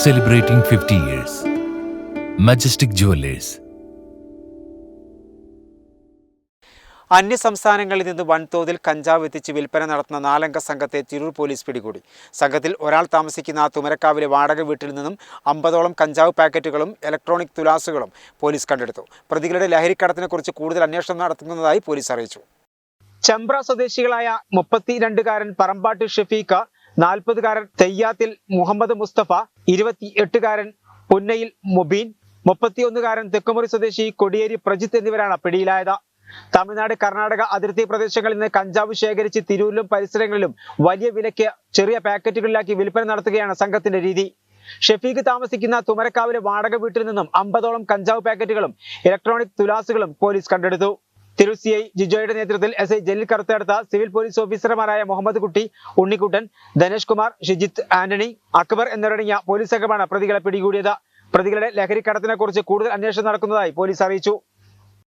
Celebrating 50 years. Majestic Jewelers. അന്യസംസ്ഥാനങ്ങളിൽ നിന്ന് വൻതോതിൽ കഞ്ചാവ് എത്തിച്ച് വിൽപ്പന നടത്തുന്ന 4 അംഗ സംഘത്തെ തിരൂർ പോലീസ് പിടികൂടി. സംഘത്തിൽ ഒരാൾ താമസിക്കുന്ന തുമരക്കാവിലെ വാടക വീട്ടിൽ നിന്നും 50ഓളം കഞ്ചാവ് പാക്കറ്റുകളും ഇലക്ട്രോണിക് തുലാസുകളും പോലീസ് കണ്ടെടുത്തു. പ്രതികളുടെ ലഹരിക്കടത്തിനെക്കുറിച്ച് കൂടുതൽ അന്വേഷണം നടത്തുന്നതായി പോലീസ് അറിയിച്ചു. ചെമ്പ്ര സ്വദേശികളായ 32-കാരൻ പറമ്പാട്ട് ഷഫീഖ, 40-കാരൻ തെയ്യാത്തിൽ മുഹമ്മദ് മുസ്തഫ, 28-കാരൻ പുന്നയിൽ മുബീൻ, 31-കാരൻ തെക്കുമുറി സ്വദേശി കൊടിയേരി പ്രജിത്ത് എന്നിവരാണ് പിടിയിലായത്. തമിഴ്നാട്, കർണാടക അതിർത്തി പ്രദേശങ്ങളിൽ നിന്ന് കഞ്ചാവ് ശേഖരിച്ച് തിരൂരിലും പരിസരങ്ങളിലും വലിയ വിലയ്ക്ക് ചെറിയ പാക്കറ്റുകളിലാക്കി വിൽപ്പന നടത്തുകയാണ് സംഘത്തിന്റെ രീതി. ഷഫീഖ് താമസിക്കുന്ന തുമരക്കാവിലെ വാടക വീട്ടിൽ നിന്നും 50ഓളം കഞ്ചാവ് പാക്കറ്റുകളും ഇലക്ട്രോണിക് തുലാസുകളും പോലീസ് കണ്ടെടുത്തു. തിരൂർ CI ജിജോയുടെ നേതൃത്വത്തിൽ SI ജലീൽ കറുത്തടുത്ത സിവിൽ പോലീസ് ഓഫീസർമാരായ മുഹമ്മദ് കുട്ടി, ഉണ്ണിക്കുട്ടൻ, ധനേഷ് കുമാർ, ഷിജിത്ത്, ആന്റണി, അക്ബർ എന്നിവരടങ്ങിയ പോലീസ് സംഘമാണ് പ്രതികളെ പിടികൂടിയത്. പ്രതികളുടെ ലഹരിക്കടത്തിനെക്കുറിച്ച് കൂടുതൽ അന്വേഷണം നടക്കുന്നതായി പോലീസ് അറിയിച്ചു.